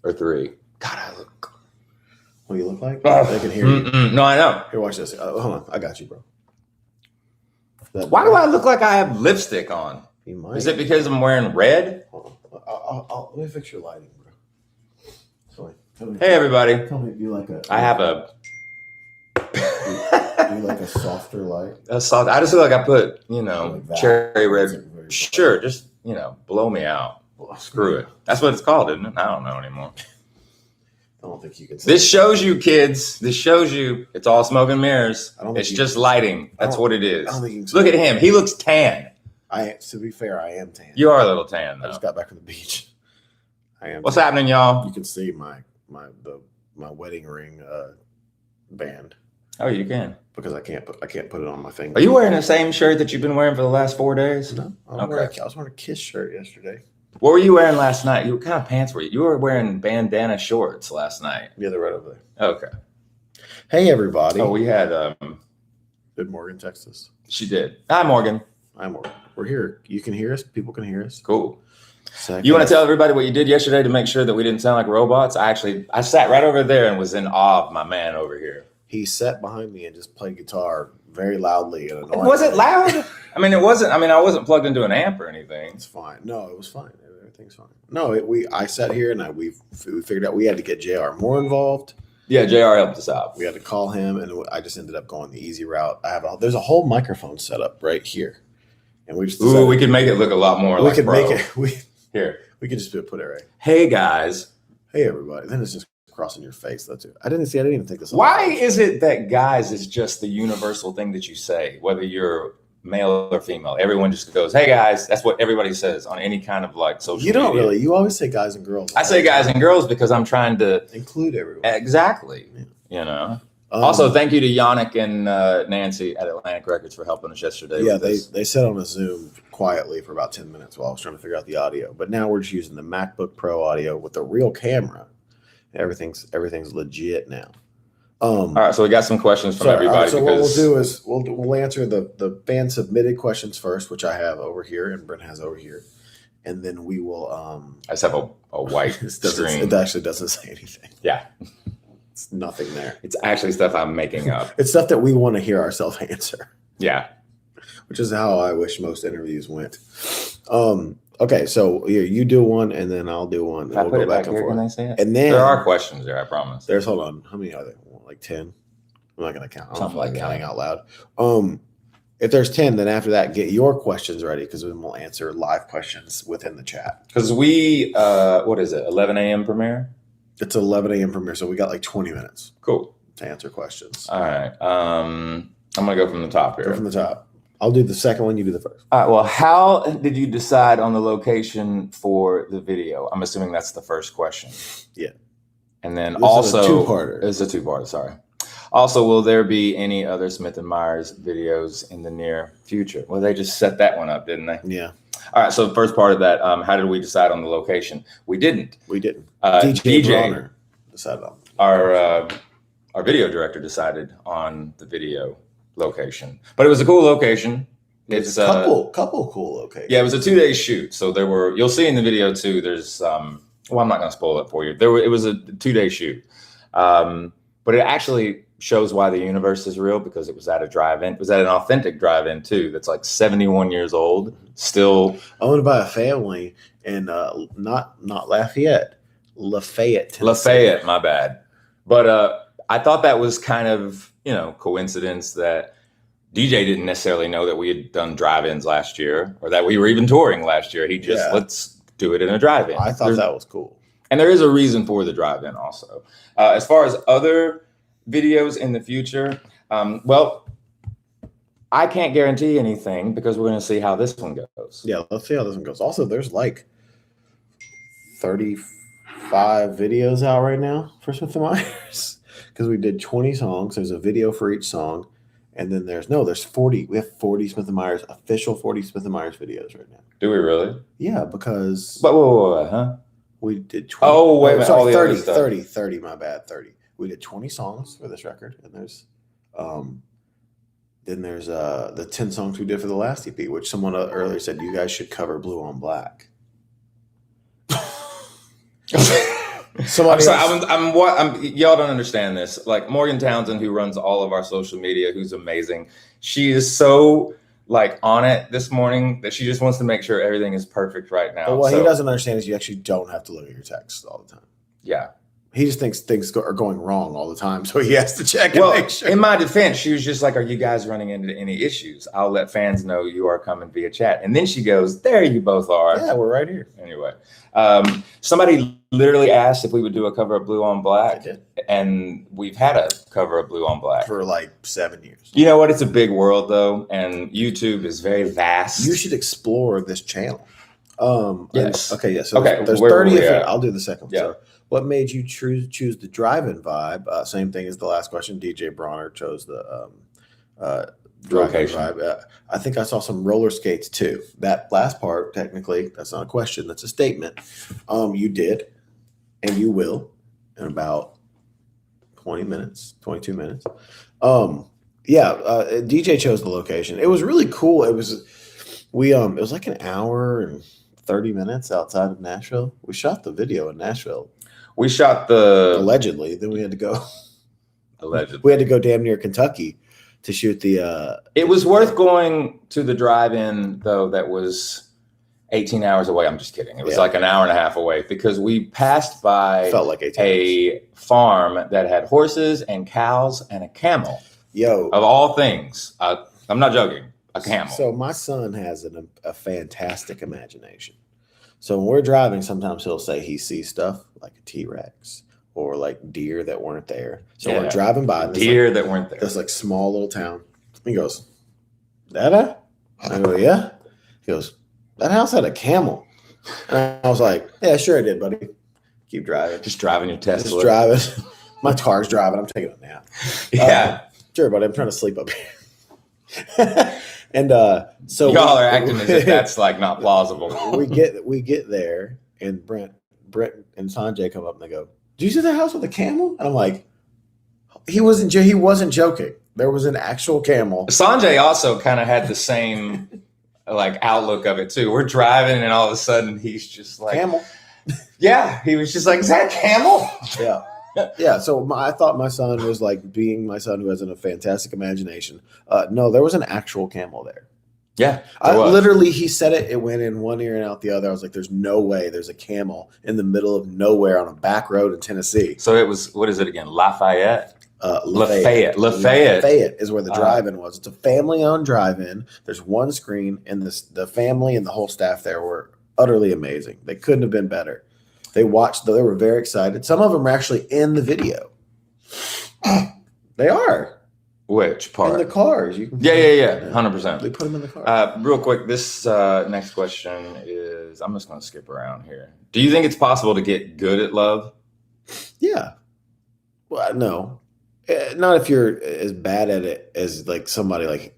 or 3. God, I look. What do you look like? They can hear you. No, I know. Here, watch this. Hold on. I got you, bro. Why do I look like I have lipstick on? You might. Is it because I'm wearing red? Hold on. Let me fix your lighting, bro. Hey, everybody. Tell me, you like a... I have a... you like a softer light? A soft. I just feel like I put, Like cherry red. Sure, just, blow me out. Screw it. That's what it's called, isn't it? I don't know anymore. I don't think you can. This shows you, kids. This shows you. It's all smoke and mirrors. It's just lighting. That's what it is. I don't think you can. Look at him. He looks tan. To be fair, I am tan. You are a little tan, though. I just got back from the beach. I am. What's happening, y'all? You can see my wedding ring band. Oh, you can. Because I can't put it on my finger. Are you wearing the same shirt that you've been wearing for the last 4 days? No. I was wearing a Kiss shirt yesterday. What were you wearing last night? What kind of pants were you? You were wearing bandana shorts last night. Yeah, they're right over there. Okay. Hey, everybody. Oh, we had... Did Morgan text us? She did. Hi, Morgan. Hi, Morgan. We're here. You can hear us. People can hear us. Cool. You want to tell everybody what you did yesterday to make sure that we didn't sound like robots? I sat right over there and was in awe of my man over here. He sat behind me and just played guitar very loudly and annoying. Was it loud? I mean, it wasn't. I mean, I wasn't plugged into an amp or anything. It's fine. No, it was fine. Everything's fine. No, I sat here and we figured out we had to get JR more involved. Yeah, JR helped us out. We had to call him, and I just ended up going the easy route. There's a whole microphone set up right here, and we just we could make it look a lot more. We could make it. Here, we could just put it right. Hey guys. Hey everybody. Then it's just crossing your face. That's it. I didn't even think this. Why is it that guys is just the universal thing that you say, whether you're male or female? Everyone just goes, "Hey guys." That's what everybody says on any kind of like social media. You don't really. You always say guys and girls. I say guys and girls because I'm trying to include everyone. Exactly. Yeah. Also, thank you to Yannick and Nancy at Atlantic Records for helping us yesterday. Yeah, they sat on a Zoom quietly for about 10 minutes while I was trying to figure out the audio. But now we're just using the MacBook Pro audio with the real camera. Everything's legit now. All right, so we got some questions from everybody. So what we'll do is we'll answer the fan submitted questions first, which I have over here and Brent has over here, and then we will. I just have a white screen. It actually doesn't say anything. Yeah. It's nothing there. It's actually stuff I'm making up. It's stuff that we want to hear ourselves answer. Yeah. Which is how I wish most interviews went. Okay, so you do one and then I'll do one. We'll go back and forth. Can I say it? And then there are questions there, I promise. Hold on. How many are there? Like 10? I'm not gonna count. I don't feel like counting out loud. If there's 10, then after that, get your questions ready because then we'll answer live questions within the chat. Because we what is it, 11 a.m. premiere? It's 11 a.m. premiere, so we got like 20 minutes. Cool. To answer questions. All right. I'm going to go from the top here. Go from the top. I'll do the second one. You do the first. All right. Well, how did you decide on the location for the video? I'm assuming that's the first question. Yeah. And then this also. Is a two-parter. It's a two-parter, sorry. Also, will there be any other Smith & Myers videos in the near future? Well, they just set that one up, didn't they? Yeah. All right, so the first part of that, how did we decide on the location? We didn't. DJ decided on our video director decided on the video location, but it was a cool location. It's a couple cool locations. Yeah, it was a 2-day shoot, so you'll see in the video too. There's I'm not going to spoil it for you. It was a 2-day shoot, but it actually shows why the universe is real because it was at a drive-in. It was at an authentic drive-in too. That's like 71 years old, still owned by a family in not Lafayette, Tennessee. Lafayette, my bad. But I thought that was kind of coincidence that DJ didn't necessarily know that we had done drive-ins last year or that we were even touring last year. He just let's do it in a drive-in. I thought that was cool, and there is a reason for the drive-in also. As far as other videos in the future, well, I can't guarantee anything because we're going to see how this one goes. Yeah, let's see how this one goes. Also, there's like 35 videos out right now for Smith & Myers because we did 20 songs. There's a video for each song, and then there's 40. We have 40 Smith & Myers official 40 Smith & Myers videos right now. Do we really? Yeah, because but wait, huh? We did 20. Oh, wait a minute. Sorry, 30, my bad, 30. We did 20 songs for this record, and there's the 10 songs we did for the last EP, which someone earlier said you guys should cover Blue on Black. I'm sorry. Y'all don't understand this. Like Morgan Townsend, who runs all of our social media, who's amazing. She is so like on it this morning that she just wants to make sure everything is perfect right now. But what he doesn't understand is you actually don't have to look at your texts all the time. Yeah. He just thinks things are going wrong all the time, so he has to check and make sure. In my defense, she was just like, "Are you guys running into any issues? I'll let fans know you are coming via chat." And then she goes, "There you both are." Yeah, we're right here. Anyway, somebody literally asked if we would do a cover of Blue on Black, and we've had a cover of Blue on Black for like 7 years. You know what? It's a big world though, and YouTube is very vast. You should explore this channel. Yes. Okay. Yeah. So okay. There's 30. I'll do the second one. Yeah. So what made you choose the drive-in vibe? Same thing as the last question. DJ Bronner chose the drive-in vibe. I think I saw some roller skates too. That last part, technically, that's not a question. That's a statement. You did, and you will in about 20 minutes, 22 minutes. DJ chose the location. It was really cool. It was like an hour and 30 minutes outside of Nashville. We shot the video in Nashville. We shot allegedly. Then we had to go. Allegedly, we had to go damn near Kentucky to shoot the. It was worth going to the drive-in though. That was 18 hours away. I'm just kidding. It was like an hour and a half away because we passed by felt like a farm that had horses and cows and a camel. Yo, of all things, I'm not joking. A camel. So my son has a fantastic imagination. So when we're driving, sometimes he'll say he sees stuff like a T-Rex or like deer that weren't there. So we're driving by deer that weren't there. This like small little town. He goes, "Dada?" I go, "Yeah." He goes, "That house had a camel." And I was like, "Yeah, sure it did, buddy. Keep driving. Just driving your Tesla. Just driving. My car's driving. I'm taking a nap." Yeah. Sure, buddy. I'm trying to sleep up here. And so y'all are acting as if that's like not plausible. we get there, and Brent and Sanjay come up and they go, "Do you see that house with a camel?" And I'm like, he wasn't joking. There was an actual camel. Sanjay also kind of had the same like outlook of it too. We're driving, and all of a sudden he's just like, "Camel." Yeah, he was just like, "Is that a camel?" Yeah. Yeah, so I thought my son was like being my son who has a fantastic imagination. No, there was an actual camel there. Yeah, literally, he said it. It went in one ear and out the other. I was like, "There's no way. There's a camel in the middle of nowhere on a back road in Tennessee." So it was. What is it again? Lafayette. Lafayette is where the drive-in was. It's a family-owned drive-in. There's one screen, and the family and the whole staff there were utterly amazing. They couldn't have been better. They watched, they were very excited. Some of them are actually in the video. They are. Which part? In the cars. You can 100%. They put them in the car. Real quick, this next question is, I'm just going to skip around here. Do you think it's possible to get good at love? Yeah. Well, no. Not if you're as bad at it as like somebody like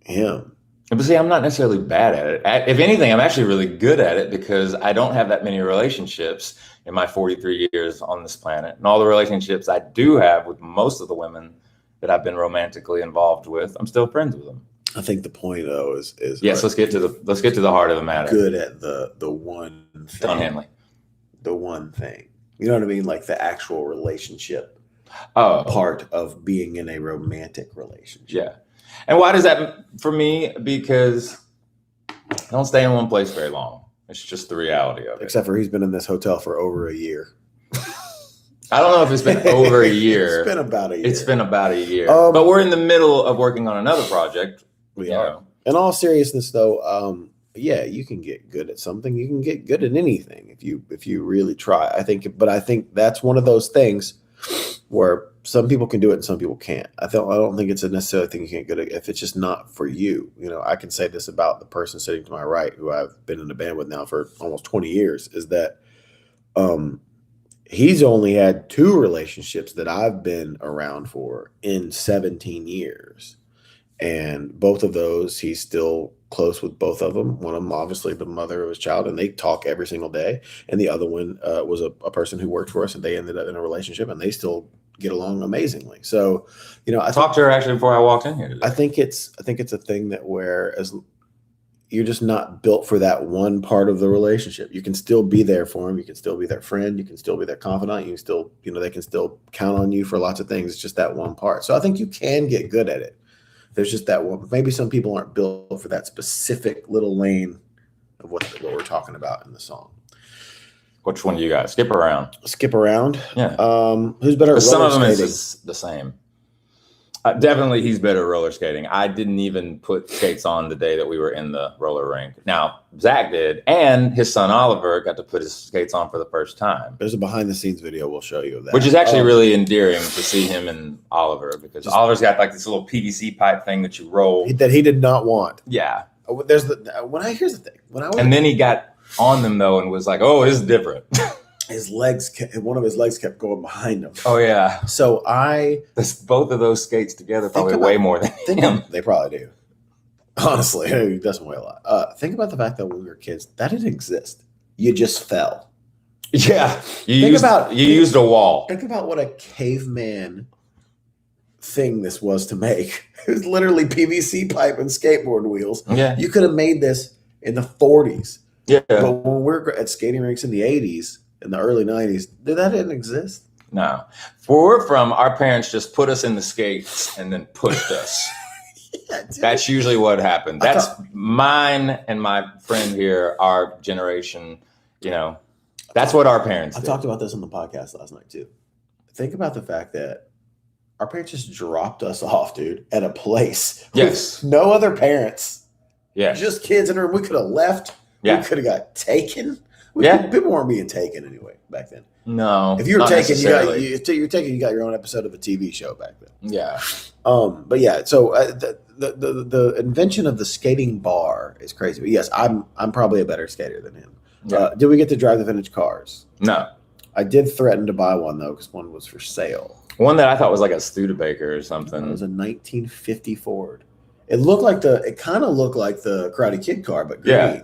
him. But see, I'm not necessarily bad at it. If anything, I'm actually really good at it because I don't have that many relationships in my 43 years on this planet. And all the relationships I do have with most of the women that I've been romantically involved with, I'm still friends with them. I think the point though is yes, let's get to the heart of the matter. Good at the one thing. Don Henley. The one thing. You know what I mean? Like the actual relationship part of being in a romantic relationship. Yeah. And why does that, for me? Because I don't stay in one place very long. It's just the reality of it. Except for he's been in this hotel for over a year. I don't know if it's been over a year. It's been about a year. It's been about a year. But we're in the middle of working on another project. We are. In all seriousness, though, yeah, you can get good at something. You can get good at anything if you really try. I think that's one of those things where some people can do it and some people can't. I don't think it's a necessarily thing you can't get at if it's just not for you. You know, I can say this about the person sitting to my right, who I've been in a band with now for almost 20 years, is that he's only had 2 relationships that I've been around for in 17 years. And both of those, he's still close with both of them. One of them, obviously, the mother of his child, and they talk every single day. And the other one was a person who worked for us, and they ended up in a relationship, and they still get along amazingly. So, you know, I talked to her actually before I walked in here today. I think it's a thing that you're just not built for that one part of the relationship. You can still be there for them. You can still be their friend. You can still be their confidant. You can still, they can still count on you for lots of things. It's just that one part. So I think you can get good at it. There's just that one. Maybe some people aren't built for that specific little lane of what we're talking about in the song. Which one do you guys skip around? Skip around. Yeah. Who's better at roller some of them skating? is the same. Definitely, he's better at roller skating. I didn't even put skates on the day that we were in the roller rink. Now, Zach did, and his son Oliver got to put his skates on for the first time. There's a behind-the-scenes video we'll show you of that. Which is actually really endearing to see him and Oliver, because Oliver's got like this little PVC pipe thing that you roll. That he did not want. Yeah. Here's the thing. And then he got on them, though, and was like, oh, this is different. One of his legs kept going behind him. Oh yeah. So both of those skates together probably weigh more than him. They probably do. Honestly, it doesn't weigh a lot. Think about the fact that when we were kids, that didn't exist. You just fell. Yeah. You used a wall. Think about what a caveman thing this was to make. It was literally PVC pipe and skateboard wheels. Yeah. You could have made this in the 40s. Yeah. But when we're at skating rinks in the 80s, in the early 90s, that didn't exist. No. Where we're from, our parents just put us in the skates and then pushed us. Yeah, that's usually what happened. That's mine and my friend here, our generation, that's what our parents did. I talked about this on the podcast last night too. Think about the fact that our parents just dropped us off, dude, at a place with no other parents. Yeah. Just kids in a room. We could have left. Yeah. We could have got taken. People weren't being taken anyway back then. No. If you were taken, you got your own episode of a TV show back then. Yeah. But yeah, so the invention of the skating bar is crazy. But yes, I'm probably a better skater than him. Yeah. Did we get to drive the vintage cars? No. I did threaten to buy one though, because one was for sale. One that I thought was like a Studebaker or something. It was a 1950 Ford. It kind of looked like the Karate Kid car, but green. Yeah.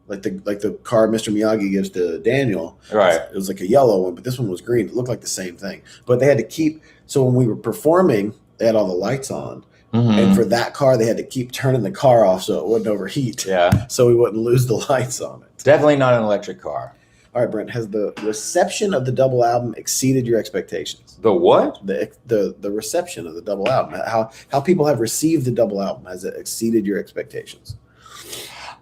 Like the car Mr. Miyagi gives to Daniel. Right. It was like a yellow one, but this one was green. It looked like the same thing. But they had to keep, so when we were performing, they had all the lights on. Mm-hmm. And for that car, they had to keep turning the car off so it wouldn't overheat. Yeah. So we wouldn't lose the lights on it. Definitely not an electric car. All right, Brent, has the reception of the double album exceeded your expectations? The what? The reception of the double album. How people have received the double album, has it exceeded your expectations?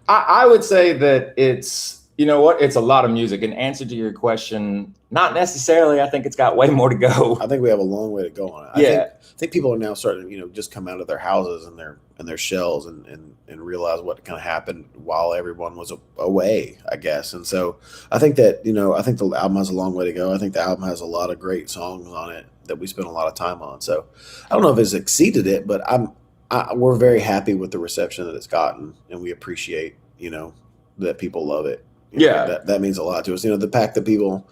I would say that it's a lot of music. In answer to your question, not necessarily. I think it's got way more to go. I think we have a long way to go on it. I think people are now starting to, just come out of their houses and their shells and realize what kind of happened while everyone was away, I guess. And so I think that, I think the album has a long way to go. I think the album has a lot of great songs on it that we spent a lot of time on. So I don't know if it's exceeded it, but we're very happy with the reception that it's gotten, and we appreciate, that people love it. That means a lot to us. The fact that people,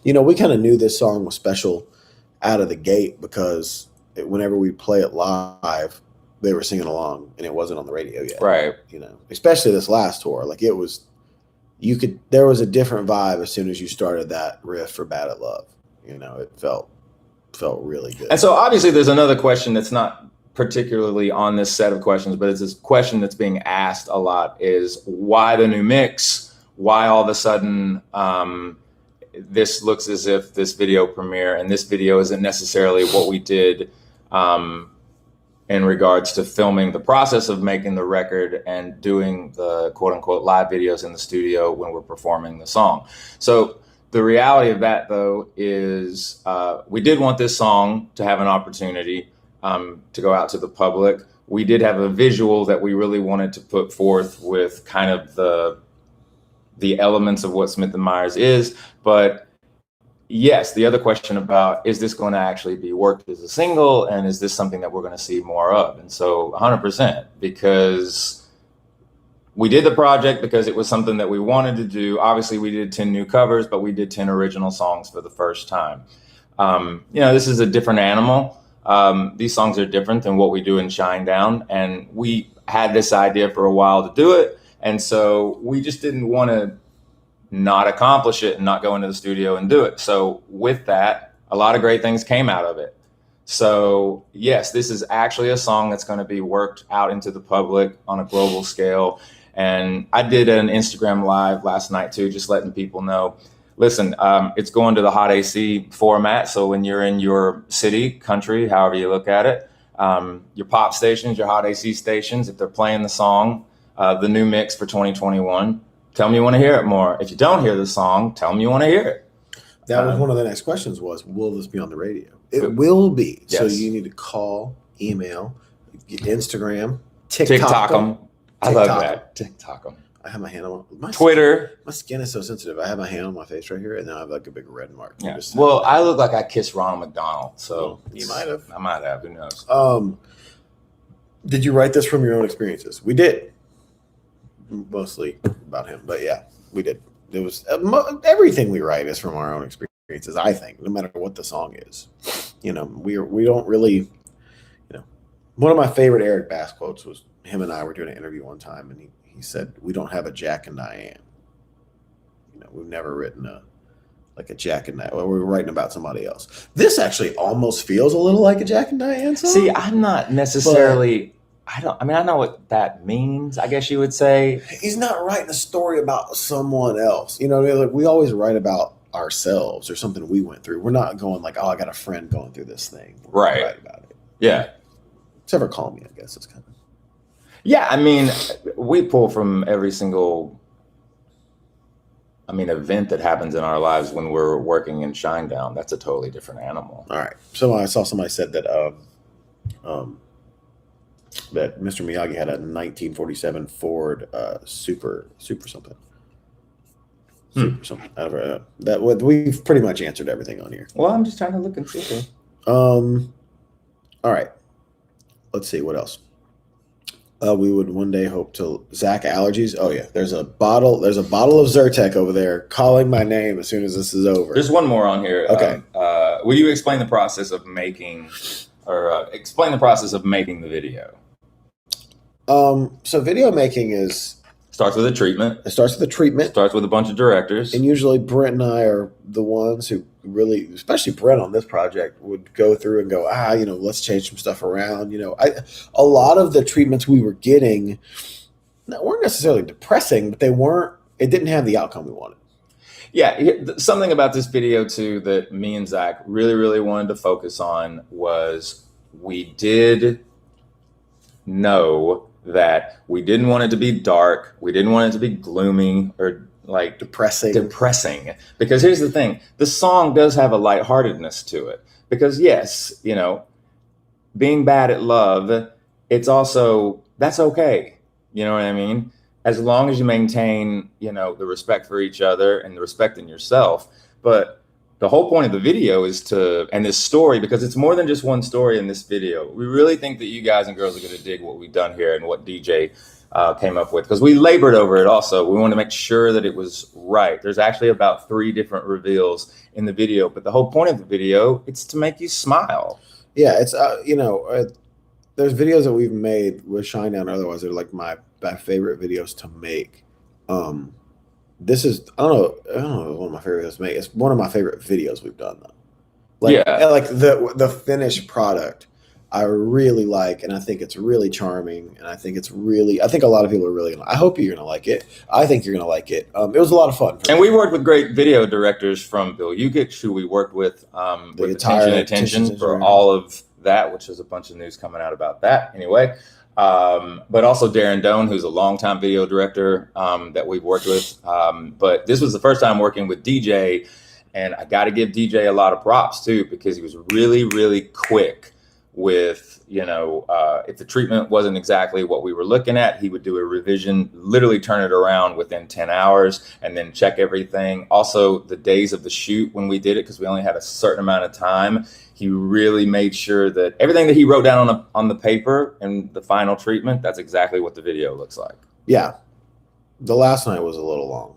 we kind of knew this song was special out of the gate because whenever we play it live, they were singing along, and it wasn't on the radio yet. Right. Especially this last tour, like it was, there was a different vibe as soon as you started that riff for Bad at Love. It felt really good. And so obviously there's another question that's not particularly on this set of questions, but it's this question that's being asked a lot, is why the new mix? Why all of a sudden this looks as if this video premiere and this video isn't necessarily what we did in regards to filming the process of making the record and doing the quote unquote live videos in the studio when we're performing the song. So the reality of that, though, is we did want this song to have an opportunity to go out to the public. We did have a visual that we really wanted to put forth with kind of the elements of what Smith & Myers is. But yes, the other question about, is this going to actually be worked as a single? And is this something that we're going to see more of? And so 100%, because we did the project because it was something that we wanted to do. Obviously, we did 10 new covers, but we did 10 original songs for the first time. This is a different animal. These songs are different than what we do in Shinedown, and we had this idea for a while to do it, and so we just didn't want to not accomplish it and not go into the studio and do it. So with that, a lot of great things came out of it. So yes, this is actually a song that's going to be worked out into the public on a global scale, And I did an Instagram live last night too, just letting people know, listen, it's going to the Hot AC format. So when you're in your city, country, however you look at it, your pop stations, your Hot AC stations, if they're playing the song, the new mix for 2021, tell them you want to hear it more. If you don't hear the song, tell them you want to hear it. That was one of the next questions was, will this be on the radio? It will be. Yes. So you need to call, email, Instagram, TikTok them. I love that. TikTok them. I have my hand on my Twitter. My skin is so sensitive. I have my hand on my face right here, and then I have like a big red mark. Yeah. Well, I look like I kissed Ronald McDonald, so you might have. I might have. Who knows? Did you write this from your own experiences? We did. Mostly about him, but yeah, we did. It was everything we write is from our own experiences. I think, no matter what the song is, we don't really, One of my favorite Eric Bass quotes was him and I were doing an interview one time, and he said, "We don't have a Jack and Diane. We've never written a Jack and Diane. Well, we were writing about somebody else. This actually almost feels a little like a Jack and Diane song. See, I'm not necessarily. I know what that means, I guess you would say. He's not writing a story about someone else. Like we always write about ourselves or something we went through. We're not going like, oh, I got a friend going through this thing. We're right. Write about it. Yeah. Except for Call Me, I guess. It's kind of. Yeah, we pull from every single, event that happens in our lives when we're working in Shinedown. That's a totally different animal. All right. So I saw somebody said that that Mr. Miyagi had a 1947 Ford Super something. Super something. That we've pretty much answered everything on here. Well, I'm just trying to look and see. All right. Let's see what else. We would one day hope to Zach allergies. Oh yeah, there's a bottle of Zyrtec over there calling my name as soon as this is over. There's one more on here. Okay. Will you explain the process of making the video? So video making starts with a treatment. It starts with a treatment. Starts with a bunch of directors. And usually Brent and I are the ones who really, especially Brent on this project, would go through and go, let's change some stuff around. A lot of the treatments we were getting weren't necessarily depressing, but it didn't have the outcome we wanted. Yeah, something about this video too that me and Zach really, really wanted to focus on was we did know that we didn't want it to be dark. We didn't want it to be gloomy or like depressing. Because here's the thing. The song does have a lightheartedness to it. Because yes, being bad at love, it's also, that's okay. You know what I mean? As long as you maintain, the respect for each other and the respect in yourself. But the whole point of the video is and this story, because it's more than just one story in this video. We really think that you guys and girls are going to dig what we've done here and what DJ came up with, because we labored over it also. We want to make sure that it was right. There's actually about 3 different reveals in the video, but the whole point of the video, it's to make you smile. Yeah, it's, there's videos that we've made with Shinedown, otherwise they're like my favorite videos to make. This is, I don't know, one of my favorite videos to make. It's one of my favorite videos we've done though. Like the finished product I really like, and I think it's really charming, and I think a lot of people are really gonna. I hope you're gonna like it. I think you're gonna like it. It was a lot of fun. And we worked with great video directors from Bill Yukich, who we worked with Attention for all of that, which is a bunch of news coming out about that anyway. But also Darren Doan, who's a longtime video director that we've worked with. But this was the first time working with DJ, and I got to give DJ a lot of props too, because he was really, really quick with, if the treatment wasn't exactly what we were looking at, he would do a revision, literally turn it around within 10 hours and then check everything. Also, the days of the shoot when we did it, because we only had a certain amount of time, he really made sure that everything that he wrote down on the paper and the final treatment, that's exactly what the video looks like. Yeah. The last night was a little long.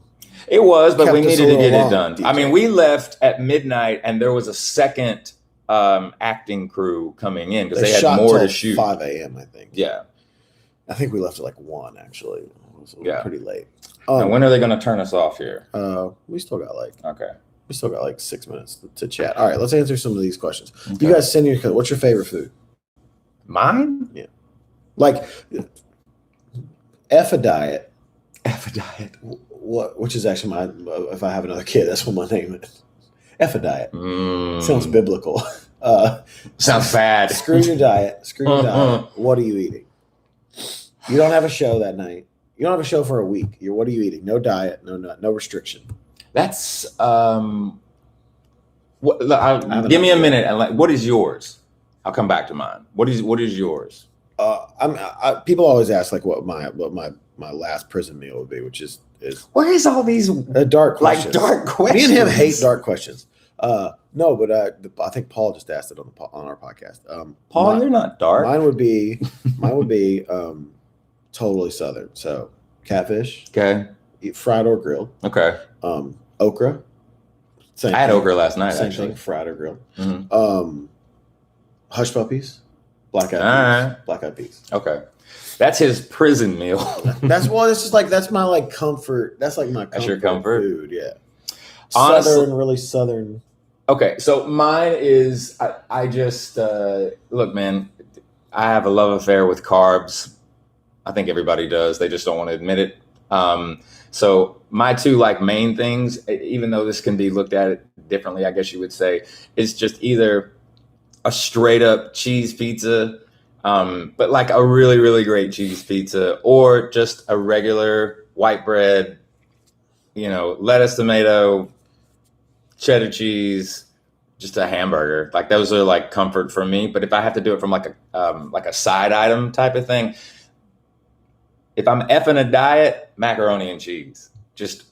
It was, but we needed to get it done. DJ. We left at midnight and there was a second acting crew coming in because they had more to shoot. 5 a.m. I think. Yeah. I think we left at like 1 actually. It was pretty late. And when are they going to turn us off here? We still got We still got like 6 minutes to chat. All right, let's answer some of these questions. Okay. You guys send your, what's your favorite food? Mine? Yeah. Like F a diet, F a diet. What? Which is actually my. If I have another kid, that's what my name is. F a diet. Sounds biblical. Sounds bad. Screw your diet. Screw your diet. What are you eating? You don't have a show that night. You don't have a show for a week. What are you eating? No diet. No restriction. That's give me a minute. And what is yours? I'll come back to mine. What is yours? People always ask like what my last prison meal would be, which is where is all these dark questions? Like dark questions. Me and him hate dark questions. No, but I think Paul just asked it on our podcast. Paul, you're not dark. Mine would be totally Southern. So catfish. Okay. Fried or grilled. Okay. Okra. I had okra last night. Same actually. thing, fried or grilled. Mm-hmm. Hush puppies. Black eyed peas. Okay. That's his prison meal. That's my comfort. That's like my comfort. That's your comfort food. Yeah. Honestly, really Southern. Okay. So mine is, I just, look, man, I have a love affair with carbs. I think everybody does. They just don't want to admit it. So my two main things, even though this can be looked at differently, I guess you would say, is just either a straight up cheese pizza, but like a really, really great cheese pizza, or just a regular white bread, lettuce, tomato, cheddar cheese, just a hamburger. Like those are like comfort for me. But if I have to do it from like a side item type of thing, if I'm effing a diet, macaroni and cheese. Just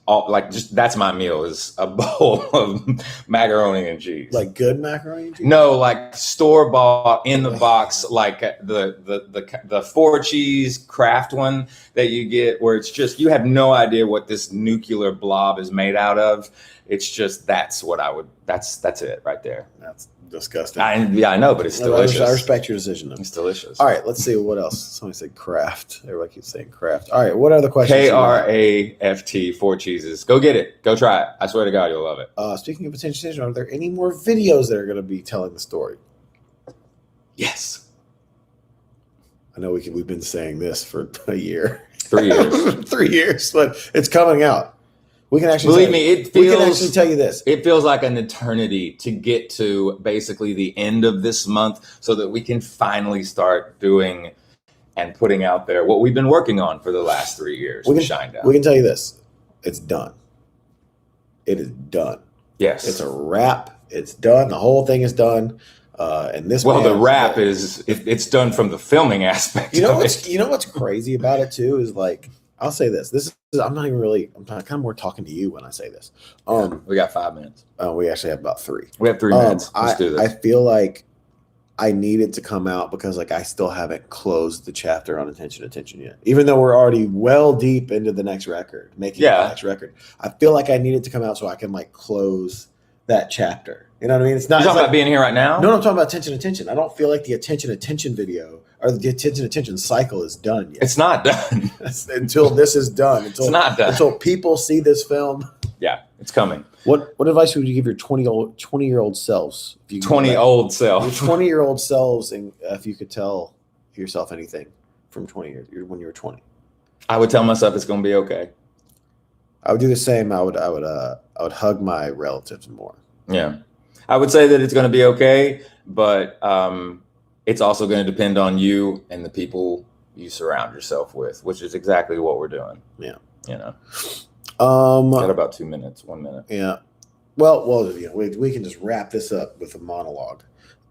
that's my meal, is a bowl of macaroni and cheese. Like good macaroni and cheese? No, like store bought in the box, like the 4-cheese Kraft one that you get, where it's just, you have no idea what this nuclear blob is made out of. It's just, that's it right there. That's disgusting. I know, but it's delicious. I respect your decision though. It's delicious. All right, let's see what else. Somebody said Kraft. Everybody keeps saying Kraft. All right, what other questions? Kraft, 4 cheeses. Go get it. Go try it. I swear to God, you'll love it. Speaking of potential decision, are there any more videos that are going to be telling the story? Yes. I know we've been saying this for a year. 3 years. 3 years, but it's coming out. We can actually believe me. We can actually tell you this. It feels like an eternity to get to basically the end of this month, so that we can finally start doing and putting out there what we've been working on for the last 3 years. We can tell you this. It's done. It is done. Yes, it's a wrap. It's done. The whole thing is done. And this. Well, the wrap is it's done from the filming aspect. You know what's crazy about it too is like, I'll say this. I'm kind of more talking to you when I say this. We got 5 minutes. We actually have about 3. We have 3 minutes. Let's do this. I feel like I need it to come out because I still haven't closed the chapter on Attention yet. Even though we're already well deep into the next record, the next record. I feel like I need it to come out so I can close that chapter. You know what I mean? It's not. You're talking about being here right now? No, I'm talking about Attention. I don't feel like the Attention video or the Attention cycle is done yet. It's not done. Until this is done. It's not done. Until people see this film. Yeah, it's coming. What advice would you give your 20-year-old selves? Your 20-year-old selves, and if you could tell yourself anything from 20 years when you were 20. I would tell myself it's going to be okay. I would do the same. I would hug my relatives more. Yeah. I would say that it's going to be okay, but it's also going to depend on you and the people you surround yourself with, which is exactly what we're doing. Yeah. Got about 2 minutes, 1 minute. Yeah. Well, we can just wrap this up with a monologue.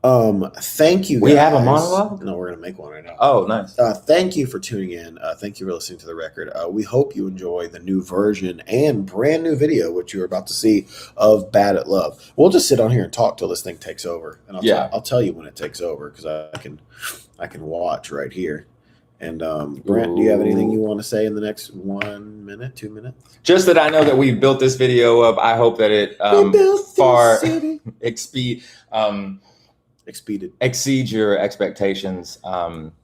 Thank you guys. We have a monologue? No, we're going to make one right now. Oh, nice. Thank you for tuning in. Thank you for listening to the record. We hope you enjoy the new version and brand new video, which you're about to see, of Bad at Love. We'll just sit on here and talk till this thing takes over. And I'll tell you when it takes over, because I can watch right here. And Brent, do you have anything you want to say in the next 1 minute, 2 minutes? Just that I know that we built this video up. I hope that it exceeds your expectations.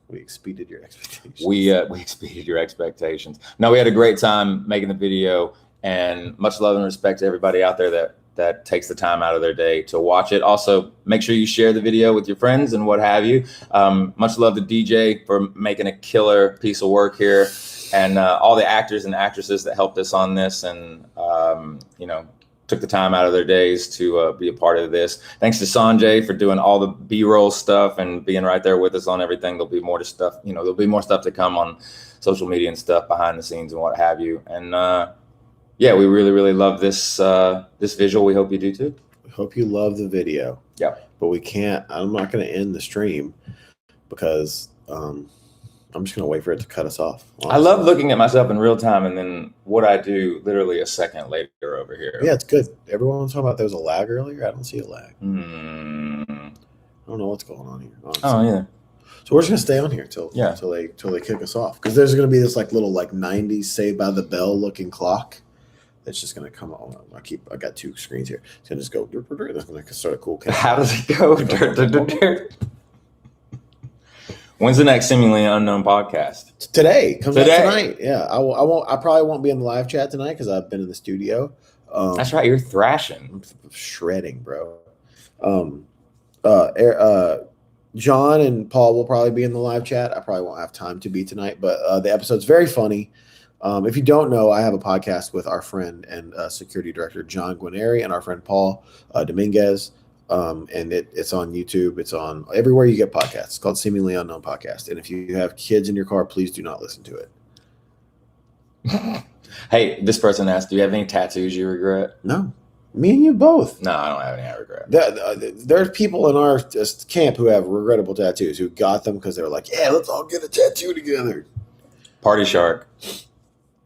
We exceeded your expectations. We exceeded your expectations. No, we had a great time making the video, and much love and respect to everybody out there that takes the time out of their day to watch it. Also, make sure you share the video with your friends and what have you. Much love to DJ for making a killer piece of work here. and all the actors and actresses that helped us on this, and took the time out of their days to be a part of this. Thanks to Sanjay for doing all the B-roll stuff and being right there with us on everything. There'll be more stuff to come on social media and stuff behind the scenes and what have you. And we really, really love this visual. We hope you do too. We hope you love the video. Yeah. But I'm not going to end the stream because I'm just going to wait for it to cut us off. Honestly. I love looking at myself in real time and then what I do literally a second later over here. Yeah, it's good. Everyone was talking about there was a lag earlier. I don't see a lag. I don't know what's going on here. Honestly. Oh, yeah. So we're just going to stay on here till they kick us off. Because there's going to be this little 90s Saved by the Bell looking clock. It's just going to come on. I got two screens here. It's going to just go. It's going to start a cool count. How does it go? When's the next Seemingly Unknown podcast? Today. Comes out tonight. Yeah. I probably won't be in the live chat tonight because I've been in the studio. That's right. You're thrashing. I'm shredding, bro. John and Paul will probably be in the live chat. I probably won't have time to be tonight, but the episode's very funny. If you don't know, I have a podcast with our friend and security director, John Guarneri, and our friend Paul Dominguez. And it's on YouTube. It's on everywhere you get podcasts. It's called Seemingly Unknown Podcast. And if you have kids in your car, please do not listen to it. Hey, this person asked, do you have any tattoos you regret? No. Me and you both. No, I don't have any I regret. There's people in our camp who have regrettable tattoos who got them because they were like, yeah, let's all get a tattoo together. Party shark.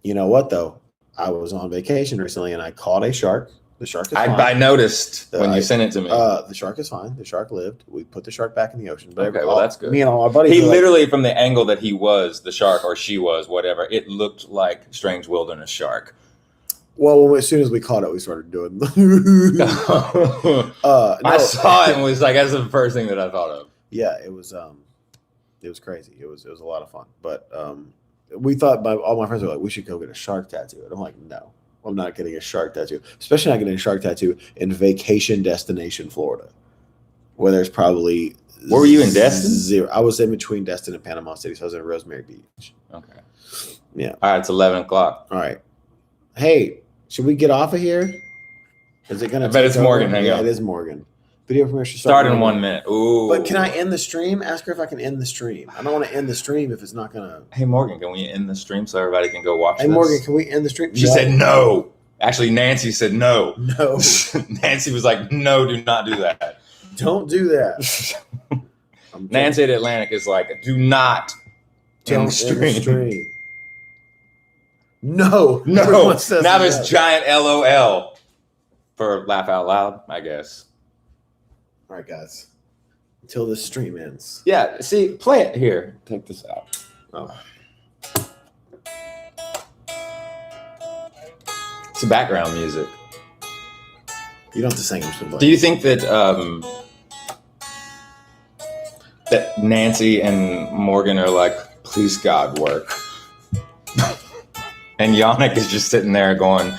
You know what, though? I was on vacation recently, and I caught a shark. The shark is fine. I noticed when you sent it to me. The shark is fine. The shark lived. We put the shark back in the ocean. But okay, well, that's good. Me and all my buddies. He literally, from the angle that he was the shark or she was, whatever, it looked like Strange Wilderness Shark. Well, as soon as we caught it, we started doing. I saw it and was like, that's the first thing that I thought of. Yeah, it was crazy. It was a lot of fun. But we thought, all my friends were like, we should go get a shark tattoo. And I'm like, no. I'm not getting a shark tattoo, especially not getting a shark tattoo in vacation destination Florida, where there's probably. Where were you in Destin? Zero. I was in between Destin and Panama City, so I was in Rosemary Beach. Okay. Yeah. All right, it's 11 o'clock. All right. Hey, should we get off of here? Is it gonna? I bet it's Morgan. Hang on. It is Morgan. Video premiere should start in 1 minute. Ooh. But can I end the stream? Ask her if I can end the stream. I don't want to end the stream if it's not gonna. Hey Morgan, can we end the stream so everybody can go watch this? Hey Morgan, can we end the stream? She said no. Actually, Nancy said no. No. Nancy was like, no, do not do that. Don't do that. Nancy at Atlantic is like, do not end the stream. No. No. Now there's giant LOL for laugh out loud, I guess. All right, guys. Until this stream ends. Yeah. See, play it here. Take this out. Oh. It's background music. You don't have to sing. I'm just gonna play. Do you think that that Nancy and Morgan are like, please God, work? And Yannick is just sitting there going,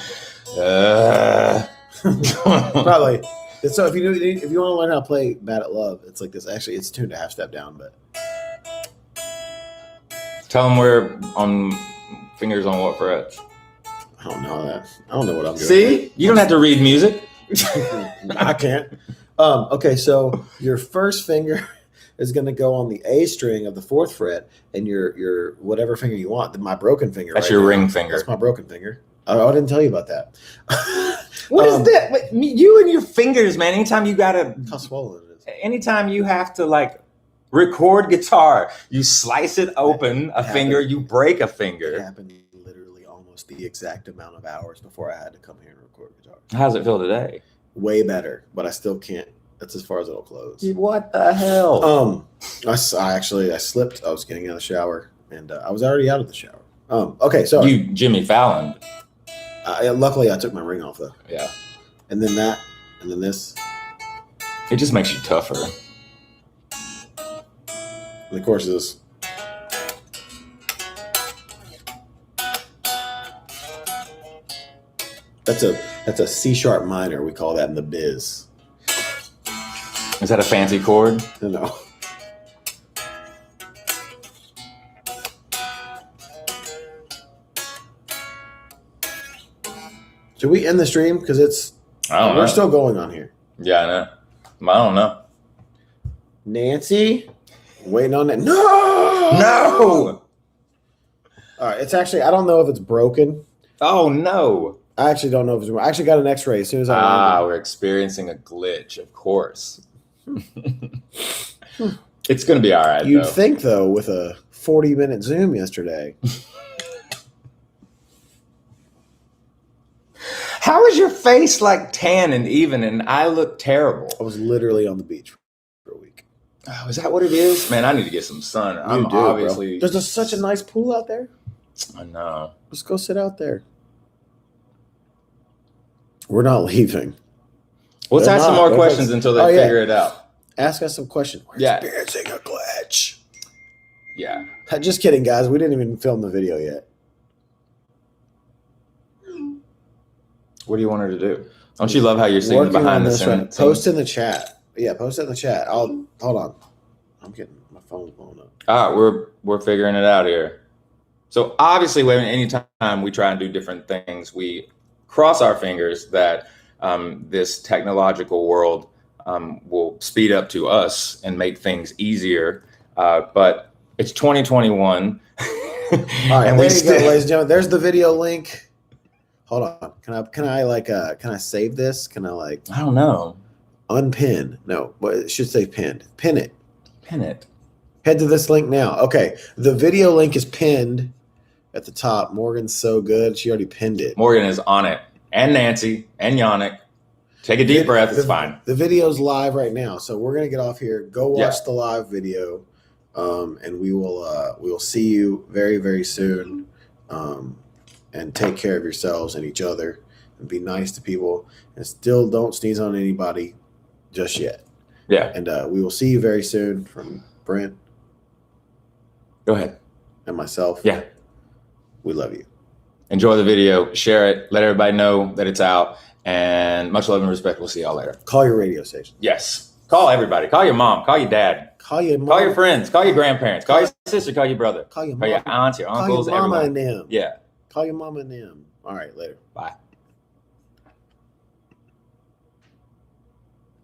Probably. So if you want to learn how to play Bad at Love, it's like this. Actually, it's tuned a half step down, but tell them we're on fingers on what frets. I don't know that. I don't know what I'm doing. See, you don't have to read music. I can't. Okay, so your first finger is going to go on the A string of the 4th fret, and your whatever finger you want. My broken finger. That's your ring finger. That's my broken finger. I didn't tell you about that. What is that? Wait, you and your fingers, man. Anytime you gotta, how swollen it is. Anytime you have to record guitar, you slice it open finger, you break a finger. It happened literally almost the exact amount of hours before I had to come here and record guitar. How does it feel today? Way better, but I still can't. That's as far as it'll close. What the hell? I slipped. I was getting out of the shower, and I was already out of the shower. Okay, so you Jimmy Fallon. Luckily, I took my ring off though. Yeah. And then that, and then this. It just makes you tougher. And of course, this. That's a C sharp minor. We call that in the biz. Is that a fancy chord? No. Should we end the stream? Because we're still going on here. Yeah, I know. I don't know. Nancy, waiting on it. No. All right. It's actually, I don't know if it's broken. Oh no. I actually don't know if it's broken. I actually got an X-ray as soon as I landed. We're experiencing a glitch, of course. It's going to be all right. You'd think though, with a 40-minute Zoom yesterday. How is your face like tan and even, and I look terrible? I was literally on the beach for a week. Oh, is that what it is? Man, I need to get some sun. Obviously. Bro. There's such a nice pool out there. I know. Let's go sit out there. We're not leaving. Let's ask some more questions until they figure it out. Ask us some questions. We're experiencing a glitch. Yeah. Just kidding, guys. We didn't even film the video yet. What do you want her to do? Don't you love how you're seeing behind the scenes? Right. Post in the chat. Yeah, post it in the chat. Hold on. I'm getting my phone's blowing up. All right, we're figuring it out here. So obviously, anytime we try and do different things, we cross our fingers that this technological world will speed up to us and make things easier. But it's 2021. All right, and there you go, ladies and gentlemen. There's the video link. Hold on. Can I save this? Can I I don't know. Unpin. No, but it should say pinned. Pin it. Pin it. Head to this link now. Okay. The video link is pinned at the top. Morgan's so good. She already pinned it. Morgan is on it. And Nancy and Yannick. Take a deep breath. It's fine. The video's live right now. So we're going to get off here. Go watch the live video. And we will see you very, very soon. And take care of yourselves and each other and be nice to people and still don't sneeze on anybody just yet. Yeah. And we will see you very soon from Brent. Go ahead. And myself. Yeah. We love you. Enjoy the video. Share it. Let everybody know that it's out. And much love and respect. We'll see y'all later. Call your radio station. Yes. Call everybody. Call your mom. Call your dad. Call your mom. Call your friends. Call your grandparents. Call your sister. Call your brother. Call your mom. Call your aunts, your uncles, call your mama everybody. and them. Yeah. Call your mama and them. All right, later. Bye.